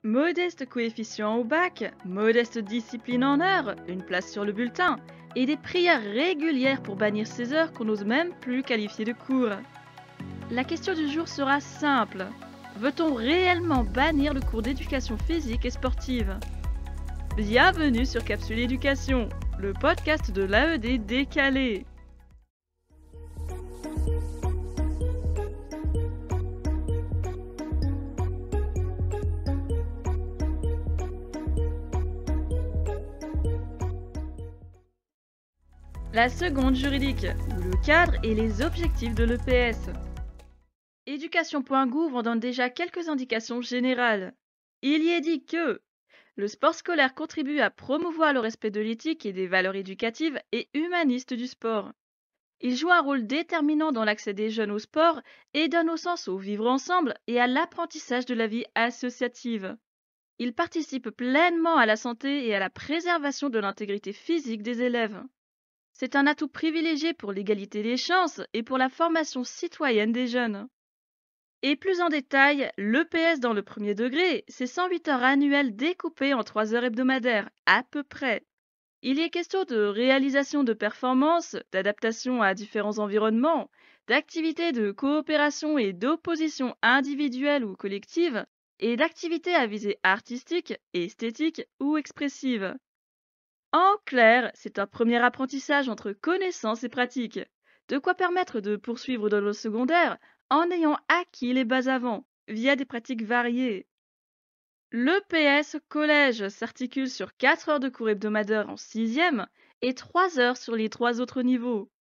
Modeste coefficient au bac, modeste discipline en heures, une place sur le bulletin, et des prières régulières pour bannir ces heures qu'on n'ose même plus qualifier de cours. La question du jour sera simple. Veut-on réellement bannir le cours d'éducation physique et sportive? Bienvenue sur Capsule Éducation, le podcast de l'AED décalé. La seconde juridique, ou le cadre et les objectifs de l'EPS. Éducation.gouv en donne déjà quelques indications générales. Il y est dit que le sport scolaire contribue à promouvoir le respect de l'éthique et des valeurs éducatives et humanistes du sport. Il joue un rôle déterminant dans l'accès des jeunes au sport et donne au sens au vivre ensemble et à l'apprentissage de la vie associative. Il participe pleinement à la santé et à la préservation de l'intégrité physique des élèves. C'est un atout privilégié pour l'égalité des chances et pour la formation citoyenne des jeunes. Et plus en détail, l'EPS dans le premier degré, c'est 108 heures annuelles découpées en 3 heures hebdomadaires, à peu près. Il y est question de réalisation de performances, d'adaptation à différents environnements, d'activités de coopération et d'opposition individuelle ou collective, et d'activités à visée artistique, esthétique ou expressive. En clair, c'est un premier apprentissage entre connaissances et pratiques, de quoi permettre de poursuivre dans le secondaire en ayant acquis les bases avant, via des pratiques variées. L'EPS collège s'articule sur 4 heures de cours hebdomadaires en 6e et 3 heures sur les 3 autres niveaux.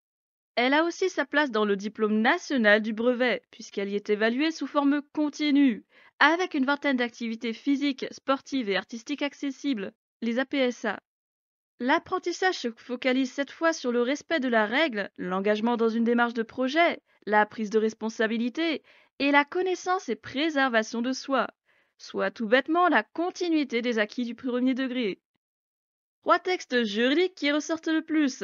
Elle a aussi sa place dans le diplôme national du brevet, puisqu'elle y est évaluée sous forme continue, avec une vingtaine d'activités physiques, sportives et artistiques accessibles, les APSA. L'apprentissage se focalise cette fois sur le respect de la règle, l'engagement dans une démarche de projet, la prise de responsabilité et la connaissance et préservation de soi, soit tout bêtement la continuité des acquis du premier degré. 3 textes juridiques qui ressortent le plus.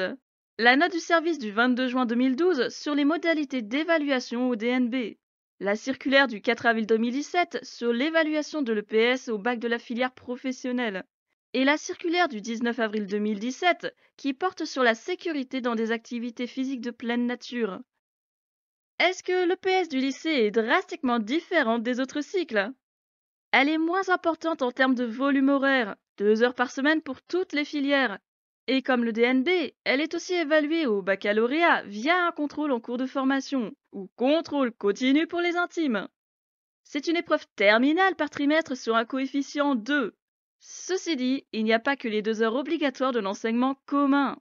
La note du service du 22 juin 2012 sur les modalités d'évaluation au DNB. La circulaire du 4 avril 2017 sur l'évaluation de l'EPS au bac de la filière professionnelle. Et la circulaire du 19 avril 2017 qui porte sur la sécurité dans des activités physiques de pleine nature. Est-ce que l'EPS du lycée est drastiquement différente des autres cycles? Elle est moins importante en termes de volume horaire, 2 heures par semaine pour toutes les filières. Et comme le DNB, elle est aussi évaluée au baccalauréat via un contrôle en cours de formation, ou contrôle continu pour les intimes. C'est une épreuve terminale par trimestre sur un coefficient 2. Ceci dit, il n'y a pas que les 2 heures obligatoires de l'enseignement commun.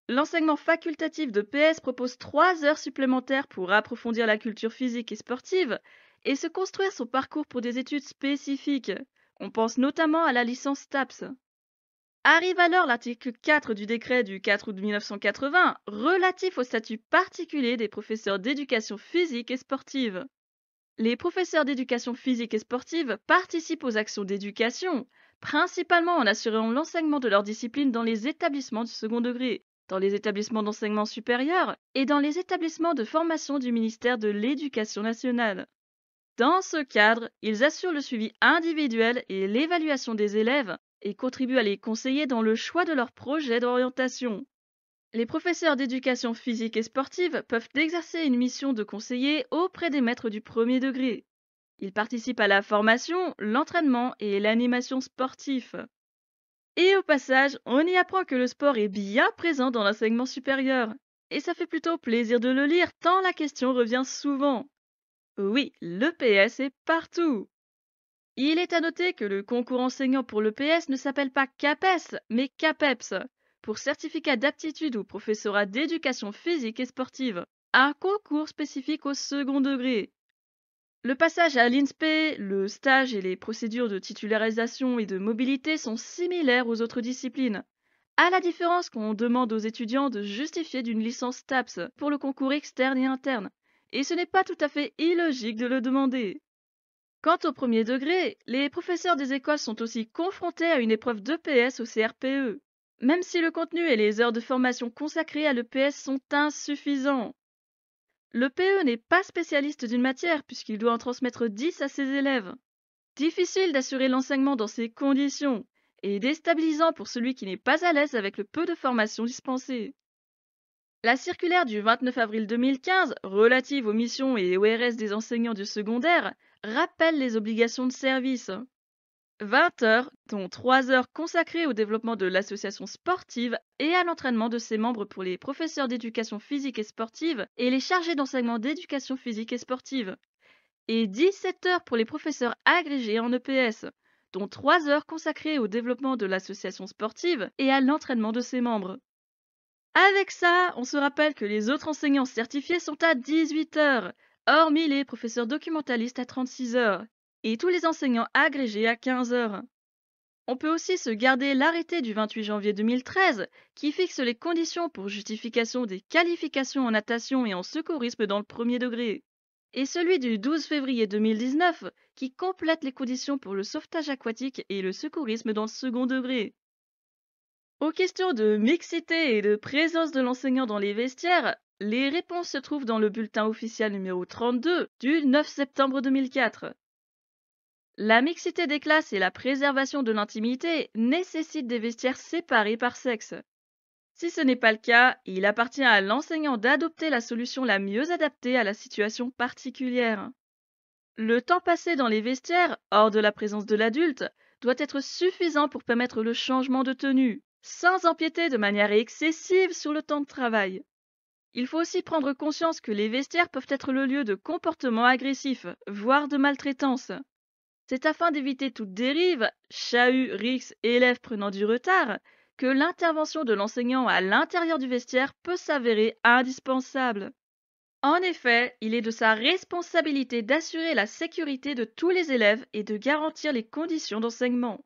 L'enseignement facultatif de PS propose 3 heures supplémentaires pour approfondir la culture physique et sportive et se construire son parcours pour des études spécifiques. On pense notamment à la licence TAPS. Arrive alors l'article 4 du décret du 4 août 1980 relatif au statut particulier des professeurs d'éducation physique et sportive. Les professeurs d'éducation physique et sportive participent aux actions d'éducation, principalement en assurant l'enseignement de leur discipline dans les établissements du second degré, dans les établissements d'enseignement supérieur et dans les établissements de formation du ministère de l'Éducation nationale. Dans ce cadre, ils assurent le suivi individuel et l'évaluation des élèves et contribuent à les conseiller dans le choix de leur projet d'orientation. Les professeurs d'éducation physique et sportive peuvent exercer une mission de conseiller auprès des maîtres du premier degré. Ils participent à la formation, l'entraînement et l'animation sportive. Et au passage, on y apprend que le sport est bien présent dans l'enseignement supérieur. Et ça fait plutôt plaisir de le lire tant la question revient souvent. Oui, l'EPS est partout. Il est à noter que le concours enseignant pour l'EPS ne s'appelle pas CAPES, mais CAPEPS, pour certificat d'aptitude au professorat d'éducation physique et sportive, un concours spécifique au second degré. Le passage à l'INSPE, le stage et les procédures de titularisation et de mobilité sont similaires aux autres disciplines, à la différence qu'on demande aux étudiants de justifier d'une licence TAPS pour le concours externe et interne, et ce n'est pas tout à fait illogique de le demander. Quant au premier degré, les professeurs des écoles sont aussi confrontés à une épreuve d'EPS au CRPE, même si le contenu et les heures de formation consacrées à l'EPS sont insuffisants. Le PE n'est pas spécialiste d'une matière puisqu'il doit en transmettre 10 à ses élèves. Difficile d'assurer l'enseignement dans ces conditions et déstabilisant pour celui qui n'est pas à l'aise avec le peu de formation dispensée. La circulaire du 29 avril 2015 relative aux missions et aux RS des enseignants du secondaire rappelle les obligations de service. 20 heures, dont 3 heures consacrées au développement de l'association sportive et à l'entraînement de ses membres pour les professeurs d'éducation physique et sportive et les chargés d'enseignement d'éducation physique et sportive. Et 17 heures pour les professeurs agrégés en EPS, dont 3 heures consacrées au développement de l'association sportive et à l'entraînement de ses membres. Avec ça, on se rappelle que les autres enseignants certifiés sont à 18 heures, hormis les professeurs documentalistes à 36 heures, et tous les enseignants agrégés à 15 heures. On peut aussi se garder l'arrêté du 28 janvier 2013 qui fixe les conditions pour justification des qualifications en natation et en secourisme dans le premier degré, et celui du 12 février 2019 qui complète les conditions pour le sauvetage aquatique et le secourisme dans le second degré. Aux questions de mixité et de présence de l'enseignant dans les vestiaires, les réponses se trouvent dans le bulletin officiel numéro 32 du 9 septembre 2004. La mixité des classes et la préservation de l'intimité nécessitent des vestiaires séparés par sexe. Si ce n'est pas le cas, il appartient à l'enseignant d'adopter la solution la mieux adaptée à la situation particulière. Le temps passé dans les vestiaires, hors de la présence de l'adulte, doit être suffisant pour permettre le changement de tenue, sans empiéter de manière excessive sur le temps de travail. Il faut aussi prendre conscience que les vestiaires peuvent être le lieu de comportements agressifs, voire de maltraitance. C'est afin d'éviter toute dérive, chahut, rixe, élèves prenant du retard, que l'intervention de l'enseignant à l'intérieur du vestiaire peut s'avérer indispensable. En effet, il est de sa responsabilité d'assurer la sécurité de tous les élèves et de garantir les conditions d'enseignement.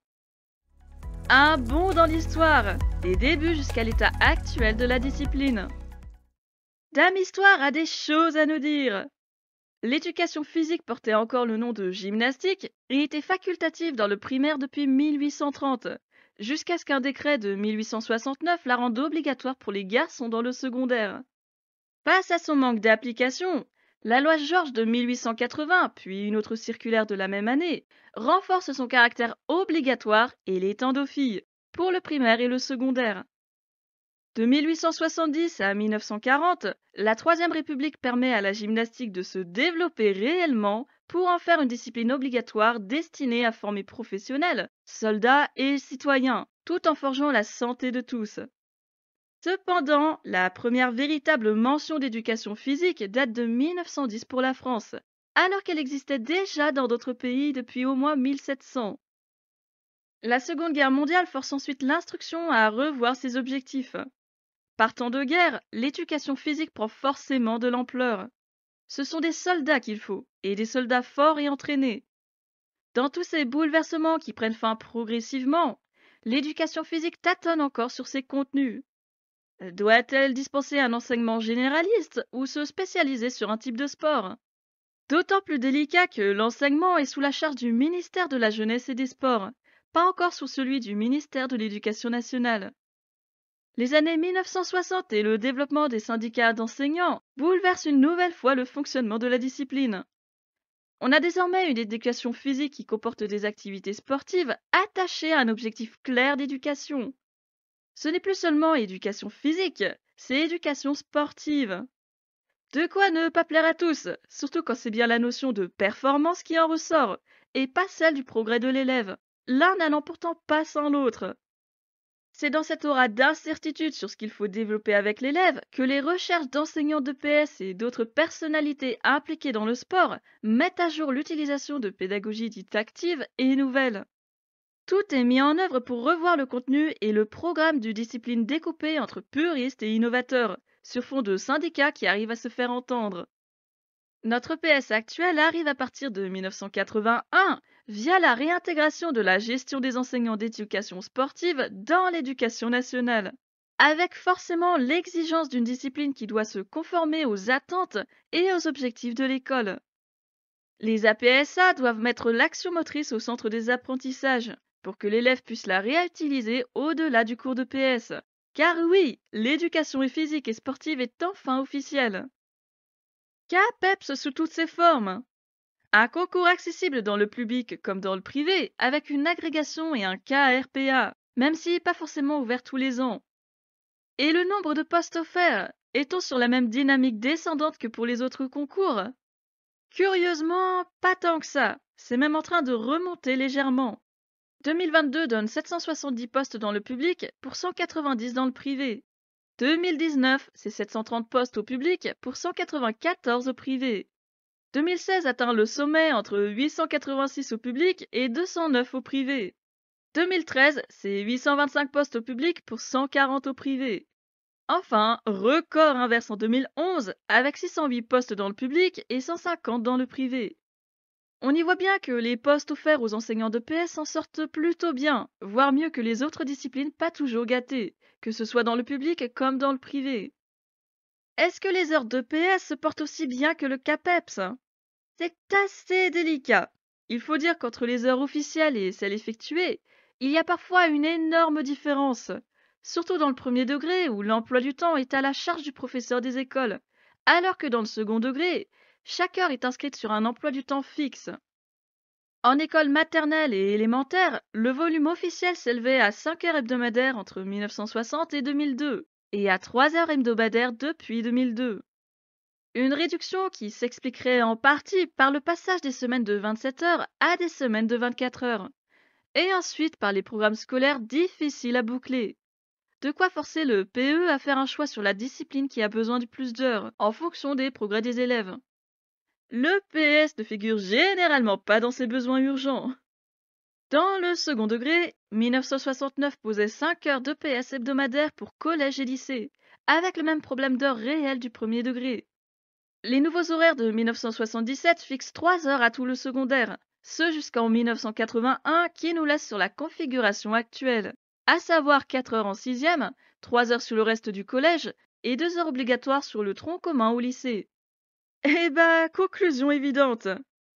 Un bond dans l'histoire, des débuts jusqu'à l'état actuel de la discipline. Dame Histoire a des choses à nous dire. L'éducation physique portait encore le nom de gymnastique et était facultative dans le primaire depuis 1830, jusqu'à ce qu'un décret de 1869 la rende obligatoire pour les garçons dans le secondaire. Face à son manque d'application, la loi Georges de 1880, puis une autre circulaire de la même année, renforce son caractère obligatoire et l'étend aux filles, pour le primaire et le secondaire. De 1870 à 1940, la Troisième République permet à la gymnastique de se développer réellement pour en faire une discipline obligatoire destinée à former professionnels, soldats et citoyens, tout en forgeant la santé de tous. Cependant, la première véritable mention d'éducation physique date de 1910 pour la France, alors qu'elle existait déjà dans d'autres pays depuis au moins 1700. La Seconde Guerre mondiale force ensuite l'instruction à revoir ses objectifs. Partant de guerre, l'éducation physique prend forcément de l'ampleur. Ce sont des soldats qu'il faut, et des soldats forts et entraînés. Dans tous ces bouleversements qui prennent fin progressivement, l'éducation physique tâtonne encore sur ses contenus. Doit-elle dispenser un enseignement généraliste ou se spécialiser sur un type de sport? D'autant plus délicat que l'enseignement est sous la charge du ministère de la Jeunesse et des Sports, pas encore sous celui du ministère de l'Éducation nationale. Les années 1960 et le développement des syndicats d'enseignants bouleversent une nouvelle fois le fonctionnement de la discipline. On a désormais une éducation physique qui comporte des activités sportives attachées à un objectif clair d'éducation. Ce n'est plus seulement éducation physique, c'est éducation sportive. De quoi ne pas plaire à tous, surtout quand c'est bien la notion de performance qui en ressort, et pas celle du progrès de l'élève, l'un n'allant pourtant pas sans l'autre. C'est dans cette aura d'incertitude sur ce qu'il faut développer avec l'élève que les recherches d'enseignants d'EPS et d'autres personnalités impliquées dans le sport mettent à jour l'utilisation de pédagogie dite active et nouvelle. Tout est mis en œuvre pour revoir le contenu et le programme d'une discipline découpée entre puristes et innovateurs, sur fond de syndicats qui arrivent à se faire entendre. Notre PS actuel arrive à partir de 1981 via la réintégration de la gestion des enseignants d'éducation sportive dans l'éducation nationale, avec forcément l'exigence d'une discipline qui doit se conformer aux attentes et aux objectifs de l'école. Les APSA doivent mettre l'action motrice au centre des apprentissages pour que l'élève puisse la réutiliser au-delà du cours de PS. Car oui, l'éducation physique et sportive est enfin officielle. CAPEPS sous toutes ses formes. Un concours accessible dans le public comme dans le privé, avec une agrégation et un KRPA, même si pas forcément ouvert tous les ans. Et le nombre de postes offerts, est-on sur la même dynamique descendante que pour les autres concours? Curieusement, pas tant que ça. C'est même en train de remonter légèrement. 2022 donne 770 postes dans le public pour 190 dans le privé. 2019, c'est 730 postes au public pour 194 au privé. 2016 atteint le sommet entre 886 au public et 209 au privé. 2013, c'est 825 postes au public pour 140 au privé. Enfin, record inverse en 2011 avec 608 postes dans le public et 150 dans le privé. On y voit bien que les postes offerts aux enseignants de PS s'en sortent plutôt bien, voire mieux que les autres disciplines pas toujours gâtées, que ce soit dans le public comme dans le privé. Est-ce que les heures de PS se portent aussi bien que le CAPEPS? C'est assez délicat. Il faut dire qu'entre les heures officielles et celles effectuées, il y a parfois une énorme différence, surtout dans le premier degré où l'emploi du temps est à la charge du professeur des écoles, alors que dans le second degré, chaque heure est inscrite sur un emploi du temps fixe. En école maternelle et élémentaire, le volume officiel s'élevait à 5 heures hebdomadaires entre 1960 et 2002, et à 3 heures hebdomadaires depuis 2002. Une réduction qui s'expliquerait en partie par le passage des semaines de 27 heures à des semaines de 24 heures, et ensuite par les programmes scolaires difficiles à boucler. De quoi forcer le PE à faire un choix sur la discipline qui a besoin du plus d'heures, en fonction des progrès des élèves. Le PS ne figure généralement pas dans ses besoins urgents. Dans le second degré, 1969 posait 5 heures de PS hebdomadaires pour collège et lycée, avec le même problème d'heures réelles du premier degré. Les nouveaux horaires de 1977 fixent 3 heures à tout le secondaire, ce jusqu'en 1981 qui nous laisse sur la configuration actuelle, à savoir 4 heures en sixième, 3 heures sur le reste du collège et 2 heures obligatoires sur le tronc commun au lycée. Eh bah, conclusion évidente,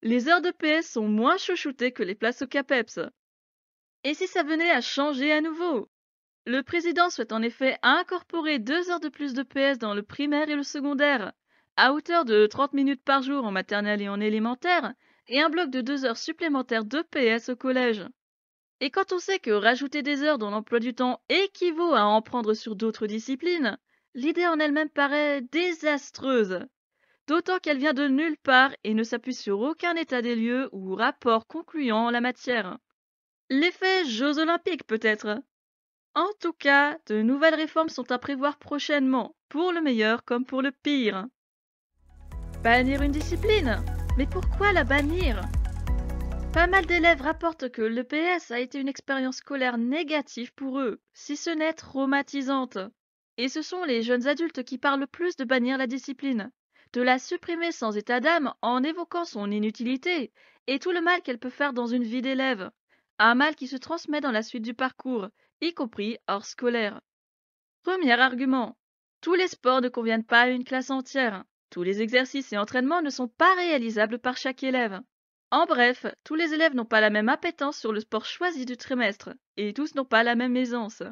les heures de PS sont moins chouchoutées que les places au CAPEPS. Et si ça venait à changer à nouveau? Le président souhaite en effet incorporer 2 heures de plus de PS dans le primaire et le secondaire, à hauteur de 30 minutes par jour en maternelle et en élémentaire, et un bloc de 2 heures supplémentaires de PS au collège. Et quand on sait que rajouter des heures dans l'emploi du temps équivaut à en prendre sur d'autres disciplines, l'idée en elle-même paraît désastreuse. D'autant qu'elle vient de nulle part et ne s'appuie sur aucun état des lieux ou rapport concluant en la matière. L'effet Jeux olympiques peut-être. En tout cas, de nouvelles réformes sont à prévoir prochainement, pour le meilleur comme pour le pire. Bannir une discipline? Mais pourquoi la bannir? Pas mal d'élèves rapportent que l'EPS a été une expérience scolaire négative pour eux, si ce n'est traumatisante. Et ce sont les jeunes adultes qui parlent le plus de bannir la discipline, de la supprimer sans état d'âme en évoquant son inutilité et tout le mal qu'elle peut faire dans une vie d'élève. Un mal qui se transmet dans la suite du parcours, y compris hors scolaire. Premier argument. Tous les sports ne conviennent pas à une classe entière. Tous les exercices et entraînements ne sont pas réalisables par chaque élève. En bref, tous les élèves n'ont pas la même appétence sur le sport choisi du trimestre, et tous n'ont pas la même aisance.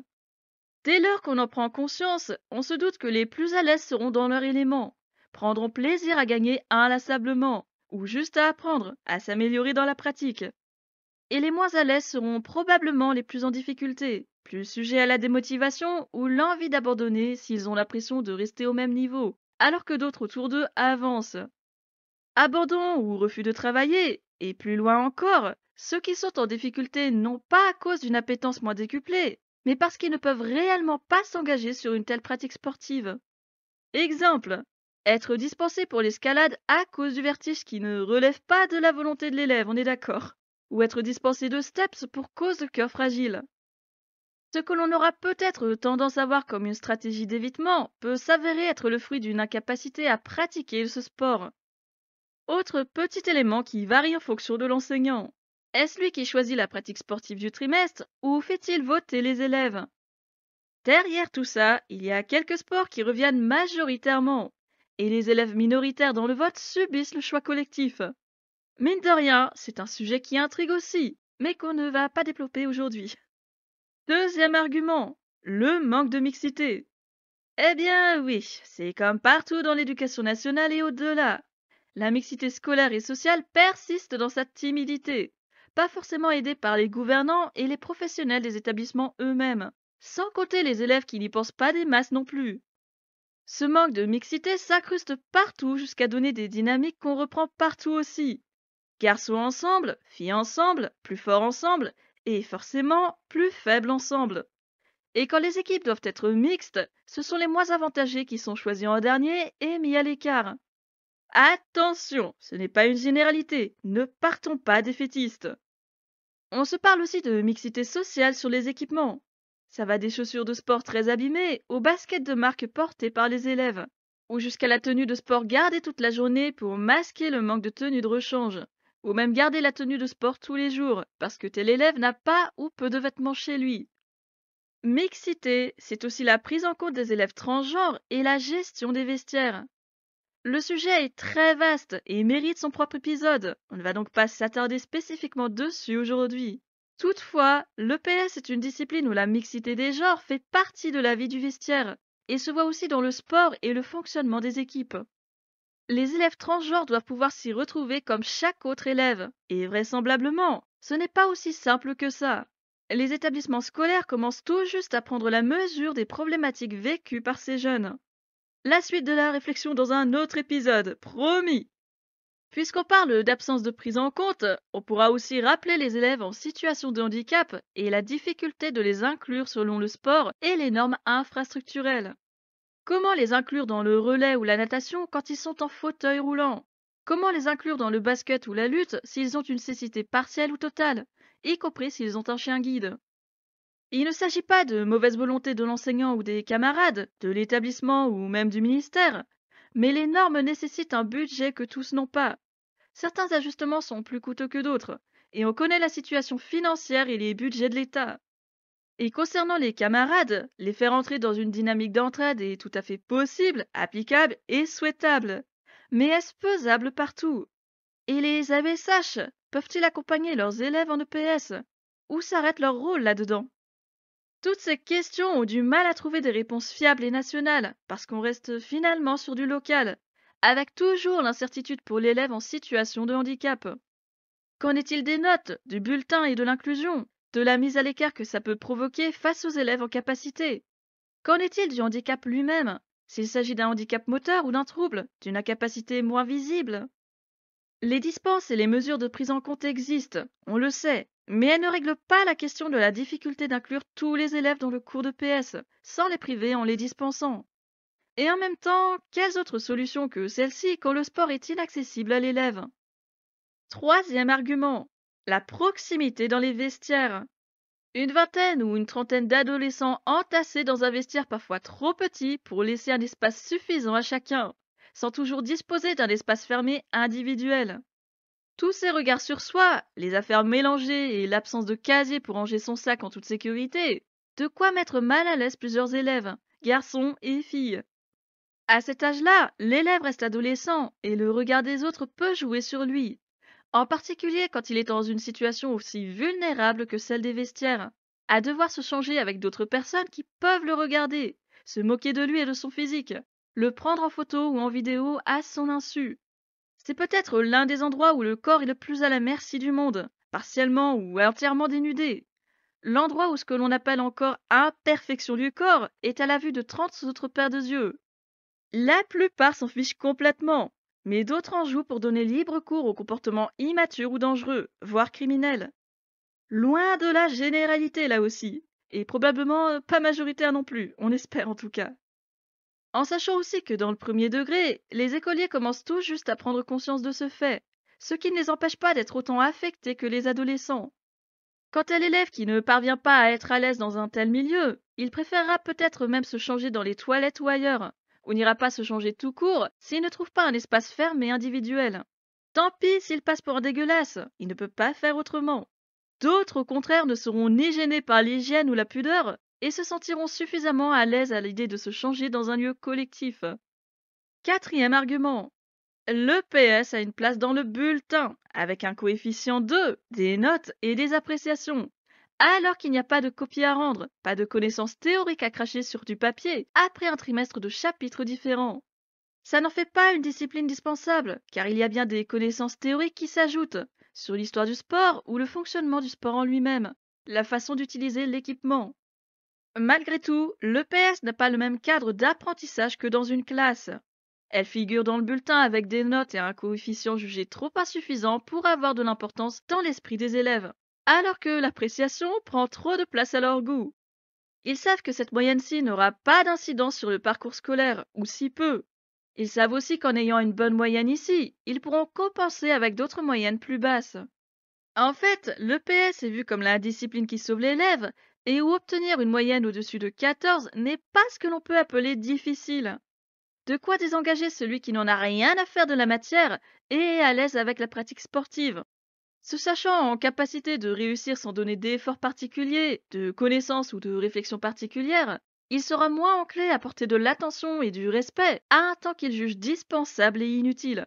Dès lors qu'on en prend conscience, on se doute que les plus à l'aise seront dans leur élément, prendront plaisir à gagner inlassablement, ou juste à apprendre, à s'améliorer dans la pratique. Et les moins à l'aise seront probablement les plus en difficulté, plus sujets à la démotivation ou l'envie d'abandonner s'ils ont l'impression de rester au même niveau, alors que d'autres autour d'eux avancent. Abandon ou refus de travailler, et plus loin encore, ceux qui sont en difficulté non pas à cause d'une appétence moins décuplée, mais parce qu'ils ne peuvent réellement pas s'engager sur une telle pratique sportive. Exemple, être dispensé pour l'escalade à cause du vertige qui ne relève pas de la volonté de l'élève, on est d'accord. Ou être dispensé de steps pour cause de cœur fragile. Ce que l'on aura peut-être tendance à voir comme une stratégie d'évitement peut s'avérer être le fruit d'une incapacité à pratiquer ce sport. Autre petit élément qui varie en fonction de l'enseignant. Est-ce lui qui choisit la pratique sportive du trimestre ou fait-il voter les élèves? Derrière tout ça, il y a quelques sports qui reviennent majoritairement, et les élèves minoritaires dans le vote subissent le choix collectif. Mine de rien, c'est un sujet qui intrigue aussi, mais qu'on ne va pas développer aujourd'hui. Deuxième argument, le manque de mixité. Eh bien oui, c'est comme partout dans l'éducation nationale et au-delà. La mixité scolaire et sociale persiste dans sa timidité, pas forcément aidée par les gouvernants et les professionnels des établissements eux-mêmes, sans compter les élèves qui n'y pensent pas des masses non plus. Ce manque de mixité s'incruste partout jusqu'à donner des dynamiques qu'on reprend partout aussi. Garçons ensemble, filles ensemble, plus forts ensemble, et forcément plus faibles ensemble. Et quand les équipes doivent être mixtes, ce sont les moins avantagés qui sont choisis en dernier et mis à l'écart. Attention, ce n'est pas une généralité, ne partons pas défaitistes. On se parle aussi de mixité sociale sur les équipements. Ça va des chaussures de sport très abîmées aux baskets de marque portées par les élèves, ou jusqu'à la tenue de sport gardée toute la journée pour masquer le manque de tenue de rechange, ou même garder la tenue de sport tous les jours parce que tel élève n'a pas ou peu de vêtements chez lui. Mixité, c'est aussi la prise en compte des élèves transgenres et la gestion des vestiaires. Le sujet est très vaste et mérite son propre épisode. On ne va donc pas s'attarder spécifiquement dessus aujourd'hui. Toutefois, l'EPS est une discipline où la mixité des genres fait partie de la vie du vestiaire et se voit aussi dans le sport et le fonctionnement des équipes. Les élèves transgenres doivent pouvoir s'y retrouver comme chaque autre élève, et vraisemblablement, ce n'est pas aussi simple que ça. Les établissements scolaires commencent tout juste à prendre la mesure des problématiques vécues par ces jeunes. La suite de la réflexion dans un autre épisode, promis. Puisqu'on parle d'absence de prise en compte, on pourra aussi rappeler les élèves en situation de handicap et la difficulté de les inclure selon le sport et les normes infrastructurelles. Comment les inclure dans le relais ou la natation quand ils sont en fauteuil roulant? Comment les inclure dans le basket ou la lutte s'ils ont une cécité partielle ou totale, y compris s'ils ont un chien guide? Il ne s'agit pas de mauvaise volonté de l'enseignant ou des camarades, de l'établissement ou même du ministère, mais les normes nécessitent un budget que tous n'ont pas. Certains ajustements sont plus coûteux que d'autres, et on connaît la situation financière et les budgets de l'État. Et concernant les camarades, les faire entrer dans une dynamique d'entraide est tout à fait possible, applicable et souhaitable. Mais est-ce faisable partout? Et les ABSH peuvent-ils accompagner leurs élèves en EPS? Où s'arrête leur rôle là-dedans? Toutes ces questions ont du mal à trouver des réponses fiables et nationales, parce qu'on reste finalement sur du local, avec toujours l'incertitude pour l'élève en situation de handicap. Qu'en est-il des notes, du bulletin et de l'inclusion, de la mise à l'écart que ça peut provoquer face aux élèves en capacité? Qu'en est-il du handicap lui-même, s'il s'agit d'un handicap moteur ou d'un trouble, d'une incapacité moins visible? Les dispenses et les mesures de prise en compte existent, on le sait, mais elles ne règlent pas la question de la difficulté d'inclure tous les élèves dans le cours de PS, sans les priver en les dispensant. Et en même temps, quelles autres solutions que celle-ci quand le sport est inaccessible à l'élève? Troisième argument, la proximité dans les vestiaires. Une vingtaine ou une trentaine d'adolescents entassés dans un vestiaire parfois trop petit pour laisser un espace suffisant à chacun, sans toujours disposer d'un espace fermé individuel. Tous ces regards sur soi, les affaires mélangées et l'absence de casier pour ranger son sac en toute sécurité, de quoi mettre mal à l'aise plusieurs élèves, garçons et filles. À cet âge-là, l'élève reste adolescent et le regard des autres peut jouer sur lui, en particulier quand il est dans une situation aussi vulnérable que celle des vestiaires, à devoir se changer avec d'autres personnes qui peuvent le regarder, se moquer de lui et de son physique, le prendre en photo ou en vidéo à son insu. C'est peut-être l'un des endroits où le corps est le plus à la merci du monde, partiellement ou entièrement dénudé. L'endroit où ce que l'on appelle encore imperfection du corps est à la vue de 30 autres paires de yeux. La plupart s'en fichent complètement, mais d'autres en jouent pour donner libre cours aux comportements immatures ou dangereux, voire criminels. Loin de la généralité là aussi, et probablement pas majoritaire non plus, on espère en tout cas. En sachant aussi que dans le premier degré, les écoliers commencent tout juste à prendre conscience de ce fait, ce qui ne les empêche pas d'être autant affectés que les adolescents. Quant à l'élève qui ne parvient pas à être à l'aise dans un tel milieu, il préférera peut-être même se changer dans les toilettes ou ailleurs, ou n'ira pas se changer tout court s'il ne trouve pas un espace fermé individuel. Tant pis s'il passe pour un dégueulasse, il ne peut pas faire autrement. D'autres, au contraire, ne seront ni gênés par l'hygiène ou la pudeur, et se sentiront suffisamment à l'aise à l'idée de se changer dans un lieu collectif. Quatrième argument. L'EPS a une place dans le bulletin, avec un coefficient 2, des notes et des appréciations, alors qu'il n'y a pas de copie à rendre, pas de connaissances théoriques à cracher sur du papier, après un trimestre de chapitres différents. Ça n'en fait pas une discipline dispensable, car il y a bien des connaissances théoriques qui s'ajoutent sur l'histoire du sport ou le fonctionnement du sport en lui-même, la façon d'utiliser l'équipement. Malgré tout, l'EPS n'a pas le même cadre d'apprentissage que dans une classe. Elle figure dans le bulletin avec des notes et un coefficient jugé trop insuffisant pour avoir de l'importance dans l'esprit des élèves, alors que l'appréciation prend trop de place à leur goût. Ils savent que cette moyenne-ci n'aura pas d'incidence sur le parcours scolaire, ou si peu. Ils savent aussi qu'en ayant une bonne moyenne ici, ils pourront compenser avec d'autres moyennes plus basses. En fait, l'EPS est vu comme la discipline qui sauve l'élève, et où obtenir une moyenne au-dessus de 14 n'est pas ce que l'on peut appeler difficile. De quoi désengager celui qui n'en a rien à faire de la matière et est à l'aise avec la pratique sportive. Se sachant en capacité de réussir sans donner d'efforts particuliers, de connaissances ou de réflexion particulière, il sera moins enclin à porter de l'attention et du respect à un temps qu'il juge dispensable et inutile.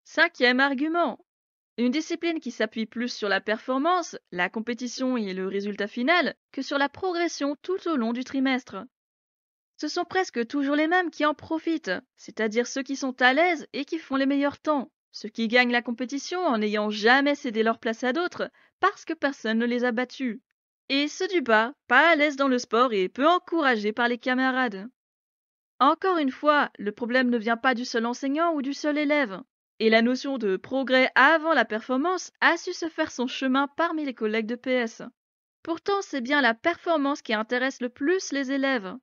Cinquième argument. Une discipline qui s'appuie plus sur la performance, la compétition et le résultat final que sur la progression tout au long du trimestre. Ce sont presque toujours les mêmes qui en profitent, c'est-à-dire ceux qui sont à l'aise et qui font les meilleurs temps, ceux qui gagnent la compétition en n'ayant jamais cédé leur place à d'autres parce que personne ne les a battus. Et ceux du bas, pas à l'aise dans le sport et peu encouragés par les camarades. Encore une fois, le problème ne vient pas du seul enseignant ou du seul élève. Et la notion de progrès avant la performance a su se faire son chemin parmi les collègues de PS. Pourtant, c'est bien la performance qui intéresse le plus les élèves.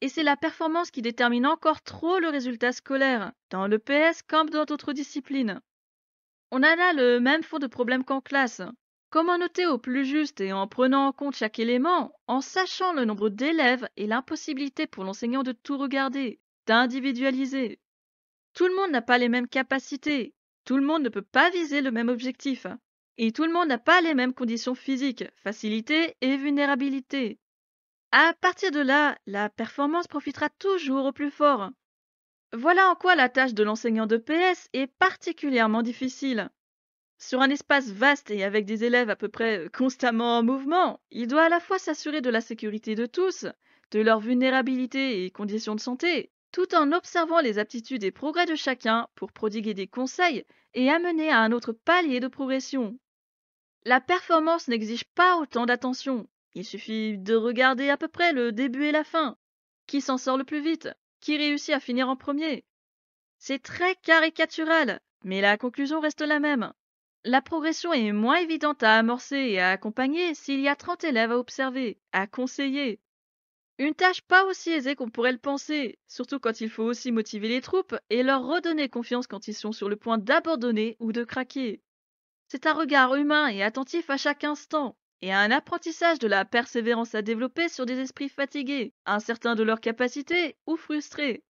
Et c'est la performance qui détermine encore trop le résultat scolaire, dans le PS comme dans d'autres disciplines. On a là le même fond de problème qu'en classe. Comment noter au plus juste et en prenant en compte chaque élément, en sachant le nombre d'élèves et l'impossibilité pour l'enseignant de tout regarder, d'individualiser. Tout le monde n'a pas les mêmes capacités, tout le monde ne peut pas viser le même objectif, et tout le monde n'a pas les mêmes conditions physiques, facilité et vulnérabilité. À partir de là, la performance profitera toujours au plus fort. Voilà en quoi la tâche de l'enseignant de PS est particulièrement difficile. Sur un espace vaste et avec des élèves à peu près constamment en mouvement, il doit à la fois s'assurer de la sécurité de tous, de leur vulnérabilité et conditions de santé, tout en observant les aptitudes et progrès de chacun pour prodiguer des conseils et amener à un autre palier de progression. La performance n'exige pas autant d'attention. Il suffit de regarder à peu près le début et la fin. Qui s'en sort le plus vite? Qui réussit à finir en premier? C'est très caricatural, mais la conclusion reste la même. La progression est moins évidente à amorcer et à accompagner s'il y a 30 élèves à observer, à conseiller. Une tâche pas aussi aisée qu'on pourrait le penser, surtout quand il faut aussi motiver les troupes et leur redonner confiance quand ils sont sur le point d'abandonner ou de craquer. C'est un regard humain et attentif à chaque instant, et un apprentissage de la persévérance à développer sur des esprits fatigués, incertains de leurs capacités ou frustrés.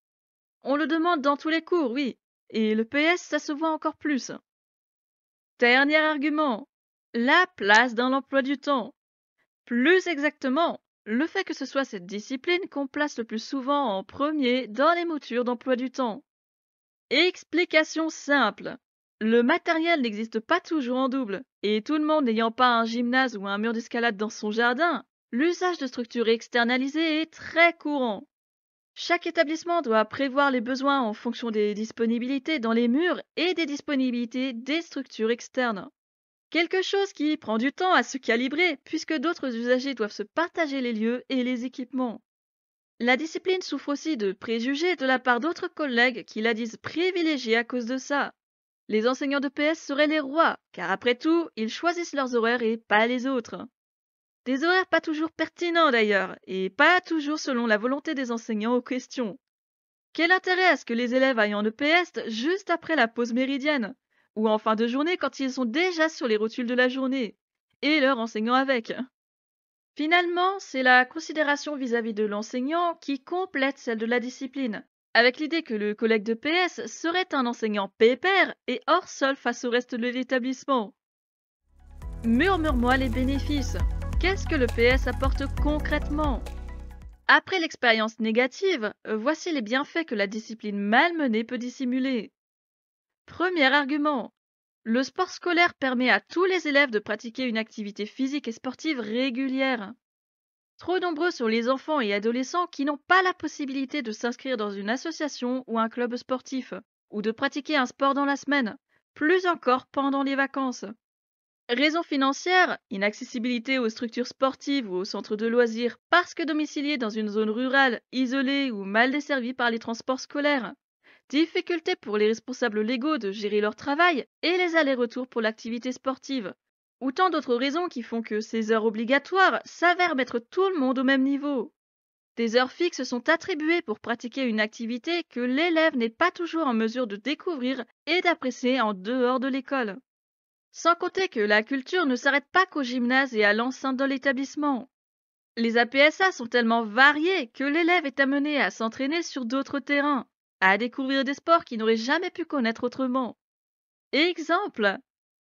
On le demande dans tous les cours, oui, et le PS, ça se voit encore plus. Dernier argument, la place dans l'emploi du temps. Plus exactement, le fait que ce soit cette discipline qu'on place le plus souvent en premier dans les moutures d'emploi du temps. Explication simple. Le matériel n'existe pas toujours en double, et tout le monde n'ayant pas un gymnase ou un mur d'escalade dans son jardin, l'usage de structures externalisées est très courant. Chaque établissement doit prévoir les besoins en fonction des disponibilités dans les murs et des disponibilités des structures externes. Quelque chose qui prend du temps à se calibrer puisque d'autres usagers doivent se partager les lieux et les équipements. La discipline souffre aussi de préjugés de la part d'autres collègues qui la disent privilégiée à cause de ça. Les enseignants de PS seraient les rois, car après tout, ils choisissent leurs horaires et pas les autres. Des horaires pas toujours pertinents d'ailleurs, et pas toujours selon la volonté des enseignants aux questions. Quel intérêt à ce que les élèves aillent en EPS juste après la pause méridienne, ou en fin de journée quand ils sont déjà sur les rotules de la journée, et leur enseignant avec? Finalement, c'est la considération vis-à-vis de l'enseignant qui complète celle de la discipline, avec l'idée que le collègue de PS serait un enseignant pépère et hors sol face au reste de l'établissement. Murmure-moi les bénéfices. Qu'est-ce que le PS apporte concrètement? Après l'expérience négative, voici les bienfaits que la discipline malmenée peut dissimuler. Premier argument. Le sport scolaire permet à tous les élèves de pratiquer une activité physique et sportive régulière. Trop nombreux sont les enfants et adolescents qui n'ont pas la possibilité de s'inscrire dans une association ou un club sportif, ou de pratiquer un sport dans la semaine, plus encore pendant les vacances. Raisons financières, inaccessibilité aux structures sportives ou aux centres de loisirs parce que domiciliés dans une zone rurale, isolée ou mal desservie par les transports scolaires. Difficulté pour les responsables légaux de gérer leur travail et les allers-retours pour l'activité sportive. Ou tant d'autres raisons qui font que ces heures obligatoires s'avèrent mettre tout le monde au même niveau. Des heures fixes sont attribuées pour pratiquer une activité que l'élève n'est pas toujours en mesure de découvrir et d'apprécier en dehors de l'école. Sans compter que la culture ne s'arrête pas qu'au gymnase et à l'enceinte de l'établissement. Les APSA sont tellement variés que l'élève est amené à s'entraîner sur d'autres terrains, à découvrir des sports qu'il n'aurait jamais pu connaître autrement. Exemple,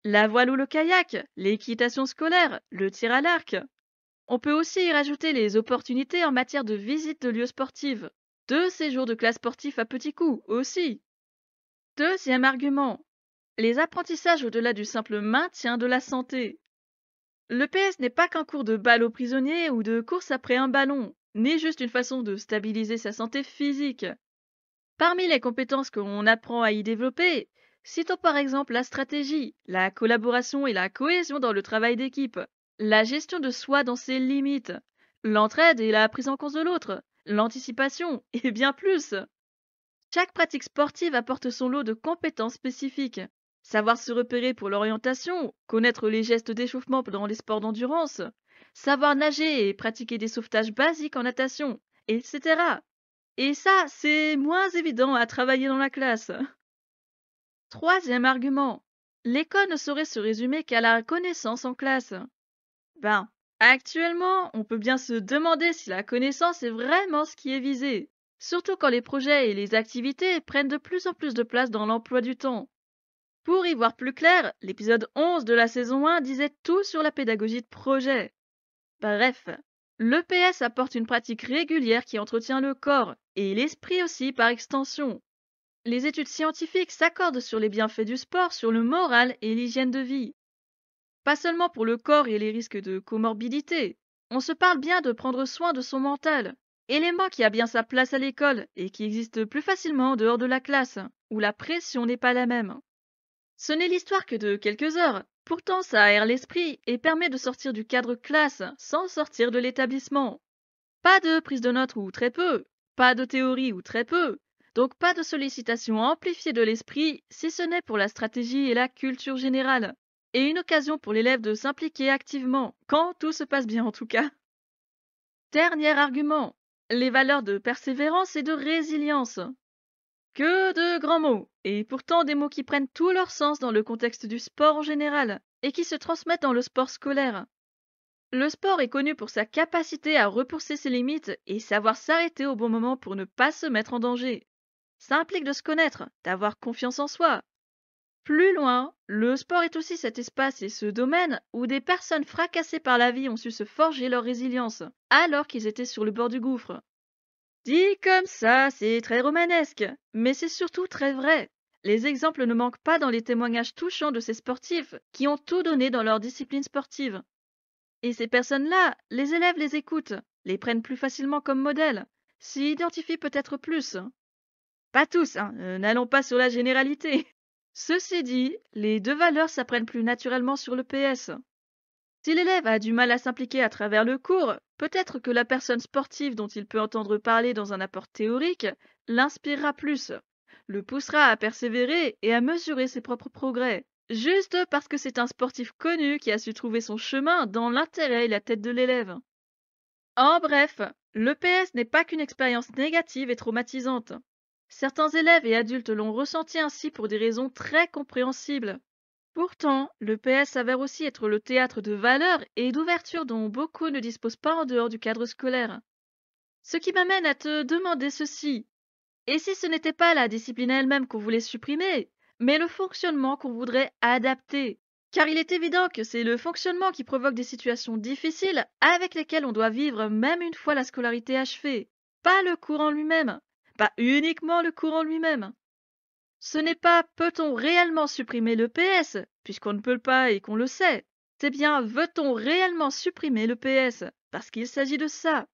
la voile ou le kayak, l'équitation scolaire, le tir à l'arc. On peut aussi y rajouter les opportunités en matière de visite de lieux sportifs, de séjours de classe sportifs à petits coûts aussi. Deuxième argument, les apprentissages au-delà du simple maintien de la santé. Le PS n'est pas qu'un cours de balle aux prisonniers ou de course après un ballon, ni juste une façon de stabiliser sa santé physique. Parmi les compétences qu'on apprend à y développer, citons par exemple la stratégie, la collaboration et la cohésion dans le travail d'équipe, la gestion de soi dans ses limites, l'entraide et la prise en compte de l'autre, l'anticipation et bien plus. Chaque pratique sportive apporte son lot de compétences spécifiques. Savoir se repérer pour l'orientation, connaître les gestes d'échauffement dans les sports d'endurance, savoir nager et pratiquer des sauvetages basiques en natation, etc. Et ça, c'est moins évident à travailler dans la classe. Troisième argument. L'école ne saurait se résumer qu'à la connaissance en classe. Ben, actuellement, on peut bien se demander si la connaissance est vraiment ce qui est visé, surtout quand les projets et les activités prennent de plus en plus de place dans l'emploi du temps. Pour y voir plus clair, l'épisode 11 de la saison 1 disait tout sur la pédagogie de projet. Bref, l'EPS apporte une pratique régulière qui entretient le corps, et l'esprit aussi par extension. Les études scientifiques s'accordent sur les bienfaits du sport sur le moral et l'hygiène de vie. Pas seulement pour le corps et les risques de comorbidité, on se parle bien de prendre soin de son mental, élément qui a bien sa place à l'école et qui existe plus facilement en dehors de la classe, où la pression n'est pas la même. Ce n'est l'histoire que de quelques heures, pourtant ça aère l'esprit et permet de sortir du cadre classe sans sortir de l'établissement. Pas de prise de notes ou très peu, pas de théorie ou très peu, donc pas de sollicitation amplifiée de l'esprit si ce n'est pour la stratégie et la culture générale, et une occasion pour l'élève de s'impliquer activement, quand tout se passe bien en tout cas. Dernier argument, les valeurs de persévérance et de résilience. Que de grands mots, et pourtant des mots qui prennent tout leur sens dans le contexte du sport en général, et qui se transmettent dans le sport scolaire. Le sport est connu pour sa capacité à repousser ses limites et savoir s'arrêter au bon moment pour ne pas se mettre en danger. Ça implique de se connaître, d'avoir confiance en soi. Plus loin, le sport est aussi cet espace et ce domaine où des personnes fracassées par la vie ont su se forger leur résilience, alors qu'ils étaient sur le bord du gouffre. Dit comme ça, c'est très romanesque, mais c'est surtout très vrai. Les exemples ne manquent pas dans les témoignages touchants de ces sportifs qui ont tout donné dans leur discipline sportive. Et ces personnes-là, les élèves les écoutent, les prennent plus facilement comme modèle, s'y identifient peut-être plus. Pas tous, hein, n'allons pas sur la généralité. Ceci dit, les deux valeurs s'apprennent plus naturellement sur le PS. Si l'élève a du mal à s'impliquer à travers le cours, peut-être que la personne sportive dont il peut entendre parler dans un apport théorique l'inspirera plus, le poussera à persévérer et à mesurer ses propres progrès, juste parce que c'est un sportif connu qui a su trouver son chemin dans l'intérêt et la tête de l'élève. En bref, l'EPS n'est pas qu'une expérience négative et traumatisante. Certains élèves et adultes l'ont ressenti ainsi pour des raisons très compréhensibles. Pourtant, le PS s'avère aussi être le théâtre de valeurs et d'ouverture dont beaucoup ne disposent pas en dehors du cadre scolaire. Ce qui m'amène à te demander ceci. Et si ce n'était pas la discipline elle-même qu'on voulait supprimer, mais le fonctionnement qu'on voudrait adapter? Car il est évident que c'est le fonctionnement qui provoque des situations difficiles avec lesquelles on doit vivre même une fois la scolarité achevée. Pas le cours en lui-même. Pas uniquement le cours en lui-même. Ce n'est pas peut-on réellement supprimer le PS, puisqu'on ne peut pas et qu'on le sait. C'est bien, veut-on réellement supprimer le PS? Parce qu'il s'agit de ça.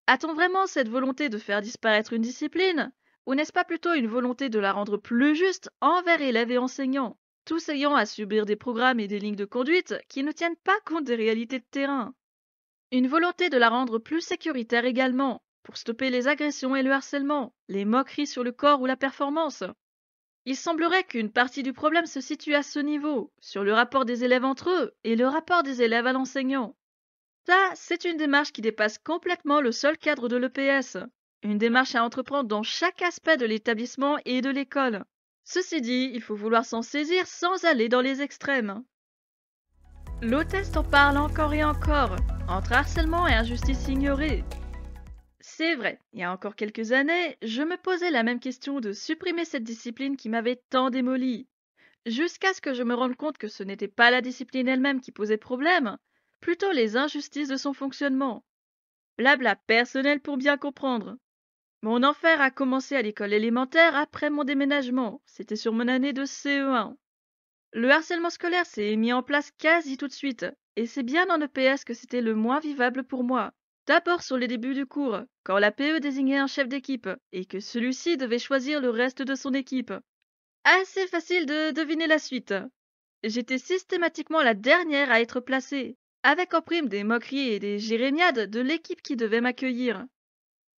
A-t-on vraiment cette volonté de faire disparaître une discipline? Ou n'est-ce pas plutôt une volonté de la rendre plus juste envers élèves et enseignants, tous ayant à subir des programmes et des lignes de conduite qui ne tiennent pas compte des réalités de terrain? Une volonté de la rendre plus sécuritaire également, pour stopper les agressions et le harcèlement, les moqueries sur le corps ou la performance. Il semblerait qu'une partie du problème se situe à ce niveau, sur le rapport des élèves entre eux et le rapport des élèves à l'enseignant. Ça, c'est une démarche qui dépasse complètement le seul cadre de l'EPS. Une démarche à entreprendre dans chaque aspect de l'établissement et de l'école. Ceci dit, il faut vouloir s'en saisir sans aller dans les extrêmes. L'hôtesse en parle encore et encore, entre harcèlement et injustice ignorée. C'est vrai, il y a encore quelques années, je me posais la même question de supprimer cette discipline qui m'avait tant démoli. Jusqu'à ce que je me rende compte que ce n'était pas la discipline elle-même qui posait problème, plutôt les injustices de son fonctionnement. Blabla personnel pour bien comprendre. Mon enfer a commencé à l'école élémentaire après mon déménagement, c'était sur mon année de CE1. Le harcèlement scolaire s'est mis en place quasi tout de suite, et c'est bien en EPS que c'était le moins vivable pour moi. D'abord sur les débuts du cours, quand la PE désignait un chef d'équipe, et que celui-ci devait choisir le reste de son équipe. Assez facile de deviner la suite. J'étais systématiquement la dernière à être placée, avec en prime des moqueries et des jérémiades de l'équipe qui devait m'accueillir.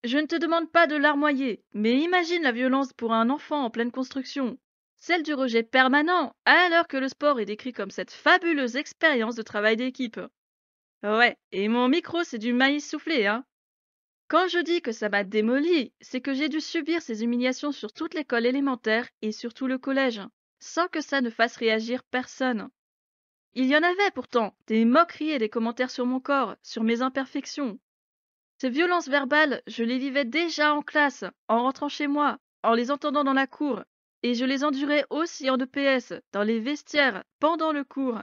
Je ne te demande pas de larmoyer, mais imagine la violence pour un enfant en pleine construction. Celle du rejet permanent, alors que le sport est décrit comme cette fabuleuse expérience de travail d'équipe. Ouais, et mon micro c'est du maïs soufflé, hein. Quand je dis que ça m'a démoli, c'est que j'ai dû subir ces humiliations sur toute l'école élémentaire et sur tout le collège, sans que ça ne fasse réagir personne. Il y en avait pourtant, des moqueries et des commentaires sur mon corps, sur mes imperfections. Ces violences verbales, je les vivais déjà en classe, en rentrant chez moi, en les entendant dans la cour, et je les endurais aussi en EPS, dans les vestiaires, pendant le cours.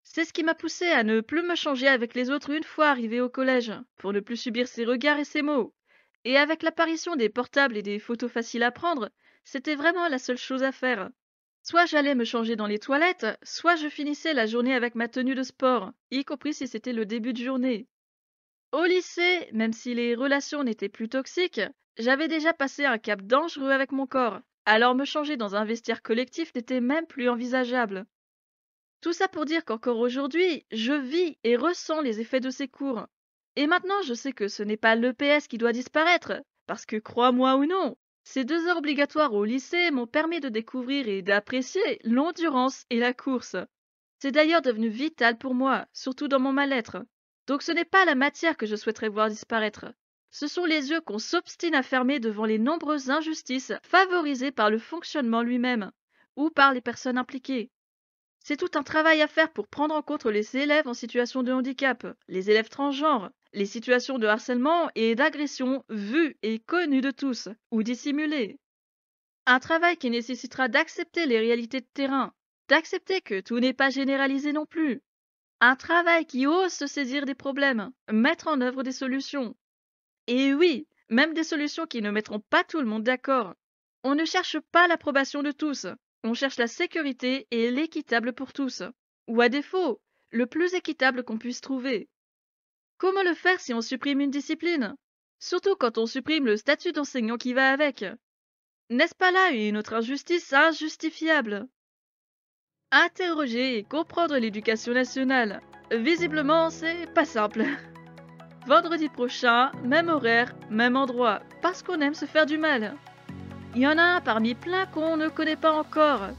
C'est ce qui m'a poussé à ne plus me changer avec les autres une fois arrivé au collège, pour ne plus subir ces regards et ces mots. Et avec l'apparition des portables et des photos faciles à prendre, c'était vraiment la seule chose à faire. Soit j'allais me changer dans les toilettes, soit je finissais la journée avec ma tenue de sport, y compris si c'était le début de journée. Au lycée, même si les relations n'étaient plus toxiques, j'avais déjà passé un cap dangereux avec mon corps, alors me changer dans un vestiaire collectif n'était même plus envisageable. Tout ça pour dire qu'encore aujourd'hui, je vis et ressens les effets de ces cours. Et maintenant, je sais que ce n'est pas l'EPS qui doit disparaître, parce que crois-moi ou non, ces 2 heures obligatoires au lycée m'ont permis de découvrir et d'apprécier l'endurance et la course. C'est d'ailleurs devenu vital pour moi, surtout dans mon mal-être. Donc ce n'est pas la matière que je souhaiterais voir disparaître. Ce sont les yeux qu'on s'obstine à fermer devant les nombreuses injustices favorisées par le fonctionnement lui-même, ou par les personnes impliquées. C'est tout un travail à faire pour prendre en compte les élèves en situation de handicap, les élèves transgenres, les situations de harcèlement et d'agression vues et connues de tous, ou dissimulées. Un travail qui nécessitera d'accepter les réalités de terrain, d'accepter que tout n'est pas généralisé non plus. Un travail qui ose se saisir des problèmes, mettre en œuvre des solutions. Et oui, même des solutions qui ne mettront pas tout le monde d'accord. On ne cherche pas l'approbation de tous, on cherche la sécurité et l'équitable pour tous. Ou à défaut, le plus équitable qu'on puisse trouver. Comment le faire si on supprime une discipline? Surtout quand on supprime le statut d'enseignant qui va avec. N'est-ce pas là une autre injustice injustifiable? Interroger et comprendre l'éducation nationale. Visiblement, c'est pas simple. Vendredi prochain, même horaire, même endroit, parce qu'on aime se faire du mal. Il y en a un parmi plein qu'on ne connaît pas encore.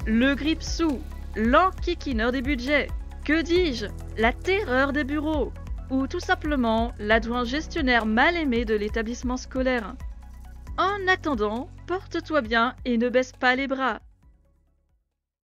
Le grippe-sous, l'enquiquineur des budgets, que dis-je, la terreur des bureaux, ou tout simplement l'adjoint gestionnaire mal aimé de l'établissement scolaire. En attendant, porte-toi bien et ne baisse pas les bras.